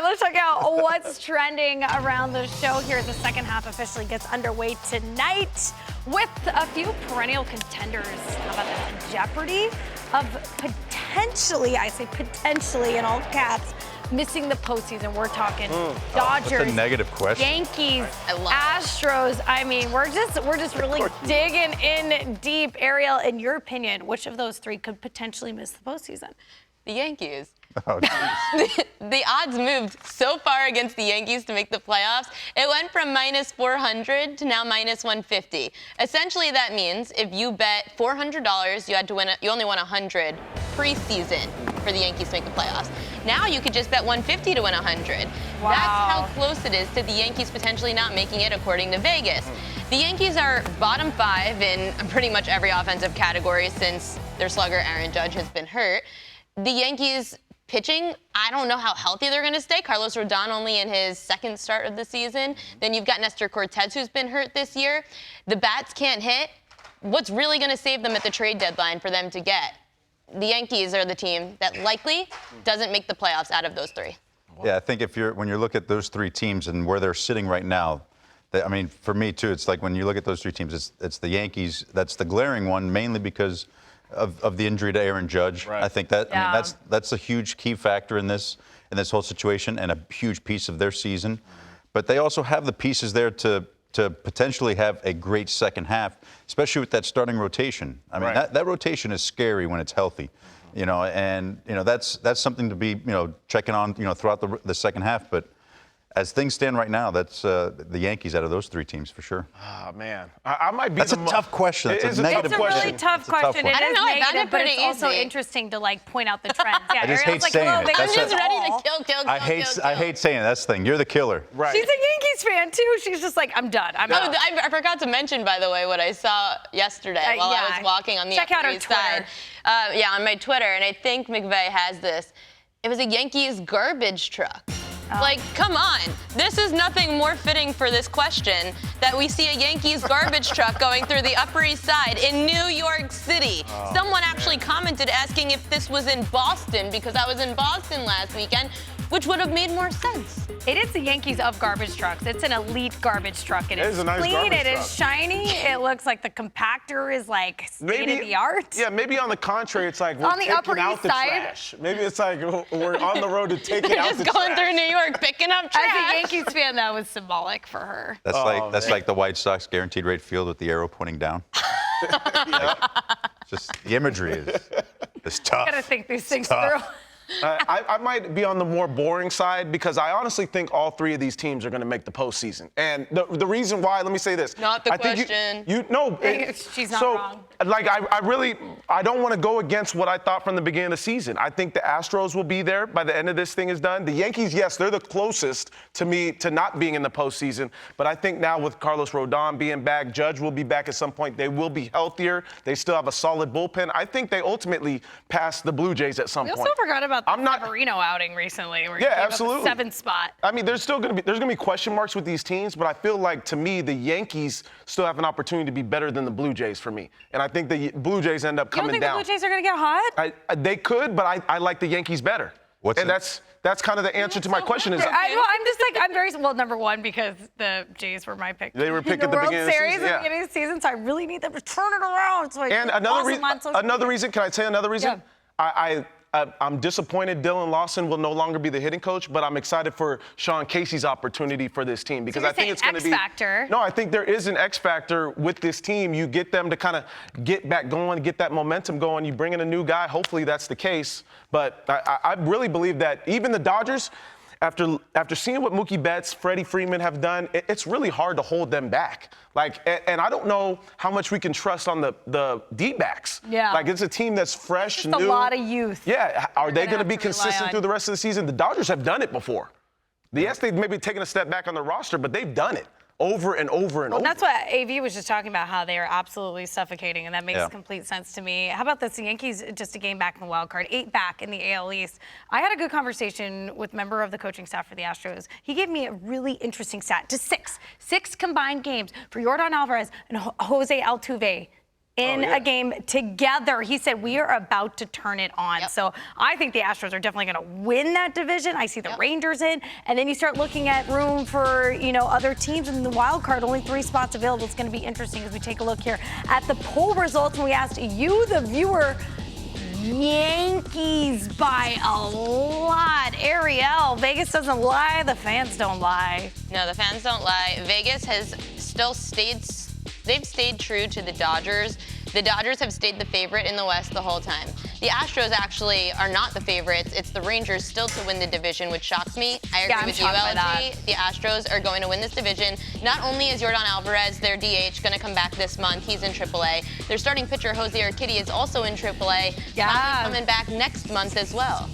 let's check out what's trending around the show here. The second half officially gets underway tonight with a few perennial contenders. How about this? Jeopardy of potentially, I say potentially in all caps, missing the postseason. We're talking Dodgers, that's a negative question. Yankees, Astros. I mean, we're just really digging in deep. Ariel, in your opinion, which of those three could potentially miss the postseason? The Yankees. Oh, The odds moved so far against the Yankees to make the playoffs. It went from minus 400 to now minus 150. Essentially, that means if you bet $400, you had to win. You only won 100 preseason for the Yankees to make the playoffs. Now you could just bet 150 to win 100. Wow. That's how close it is to the Yankees potentially not making it, according to Vegas. The Yankees are bottom 5 in pretty much every offensive category since their slugger Aaron Judge has been hurt. The Yankees pitching, I don't know how healthy they're going to stay. Carlos Rodon only in his second start of the season. Then you've got Nestor Cortez, who's been hurt this year. The bats can't hit. What's really going to save them at the trade deadline for them to get? The Yankees are the team that likely doesn't make the playoffs out of those three. Yeah, I think when you look at those three teams and where they're sitting right now, I mean, for me too, it's like when you look at those three teams, it's the Yankees. That's the glaring one, mainly because of the injury to Aaron Judge. Right. I think that I mean, that's a huge key factor in this whole situation and a huge piece of their season. But they also have the pieces there to potentially have a great second half, especially with that starting rotation. I mean, that rotation is scary when it's healthy, and that's something to be checking on throughout the second half. But as things stand right now, that's the Yankees out of those three teams for sure. Oh, man. I might be That's a tough question. It's a It's a really tough question. I don't know. I found it but pretty it's also easy. interesting to point out the trends. Yeah, I just hate Ariel's saying hello, it. baby. I'm just ready to All. kill. I hate saying it. That's the thing. You're the killer. Right. She's a Yankees fan too. She's just like, I'm done. I'm out. I forgot to mention, by the way, what I saw yesterday while I was walking on the Check out Upper her East Twitter. Side. On my Twitter, and I think McVay has this. It was a Yankees garbage truck. Like, come on. This is nothing more fitting for this question that we see a Yankees garbage truck going through the Upper East Side in New York City. Someone actually commented asking if this was in Boston because I was in Boston last weekend, which would have made more sense. It is the Yankees of garbage trucks. It's an elite garbage truck. It is a nice clean. garbage It truck. is shiny. It looks like the compactor is like state of the art. Yeah, maybe on the contrary, it's like we're On the taking Upper out East the Side? trash. Maybe it's like we're on the road to taking out Just the going trash. through New York, picking up As trash. a Yankees fan, that was symbolic for her. That's like the White Sox guaranteed rate field with the arrow pointing down. Just the imagery is tough. Gotta think these things tough. through. I might be on the more boring side because I honestly think all three of these teams are going to make the postseason. And the reason why, let me say this. Not the I think question. She's not wrong. Like, I don't want to go against what I thought from the beginning of the season. I think the Astros will be there by the end of this thing is done. The Yankees, yes, they're the closest to me to not being in the postseason. But I think now with Carlos Rodon being back, Judge will be back at some point. They will be healthier. They still have a solid bullpen. I think they ultimately pass the Blue Jays at some We point. also forgot about the I'm not- Severino outing recently. Where he Yeah, gave up a absolutely. 7th spot. I mean, there's going to be question marks with these teams, but I feel like, to me, the Yankees still have an opportunity to be better than the Blue Jays for me. And I think the Blue Jays end up You don't coming think down. the Blue Jays are going to get hot? They could, but I like the Yankees better. That's kind of the answer to my question. Is I'm just like, I'm very, well, number one, because the Jays were my pick. They were picked in at the World beginning of the Series season, at yeah. the beginning of the season, so I really need them to turn it around. So and another reason, can I tell you another reason? Yeah. I'm disappointed Dylan Lawson will no longer be the hitting coach, but I'm excited for Sean Casey's opportunity for this team because you're I think saying it's going to be X factor. No, I think there is an X factor with this team. You get them to kind of get back going, get that momentum going. You bring in a new guy. Hopefully that's the case. But I really believe that even the Dodgers, after seeing what Mookie Betts, Freddie Freeman have done, it's really hard to hold them back. And I don't know how much we can trust on the D-backs. Yeah. Like, it's a team that's fresh, Just new. a lot of youth. Yeah. Are they going to have be to rely consistent on. through the rest of the season? The Dodgers have done it before. Yes, they've maybe taken a step back on the roster, but they've done it over and over and over. That's what AV was just talking about, how they are absolutely suffocating, and that makes complete sense to me. How about this? The Yankees just a game back in the wild card, 8 back in the AL East. I had a good conversation with a member of the coaching staff for the Astros. He gave me a really interesting stat, just 6 combined games for Yordan Alvarez and Jose Altuve in a game together. He said, we are about to turn it on. Yep. So I think the Astros are definitely going to win that division. I see the Rangers in. And then you start looking at room for, other teams in the wild card. Only 3 spots available. It's going to be interesting as we take a look here at the poll results. And we asked you, the viewer, Yankees by a lot. Ariel, Vegas doesn't lie. The fans don't lie. No, the fans don't lie. Vegas has still they've stayed true to the Dodgers. The Dodgers have stayed the favorite in the West the whole time. The Astros actually are not the favorites. It's the Rangers still to win the division, which shocks me. I agree with you, LG. The Astros are going to win this division. Not only is Yordan Alvarez, their DH, going to come back this month. He's in AAA. Their starting pitcher, Jose Urquidy, is also in AAA. Yeah. Coming back next month as well.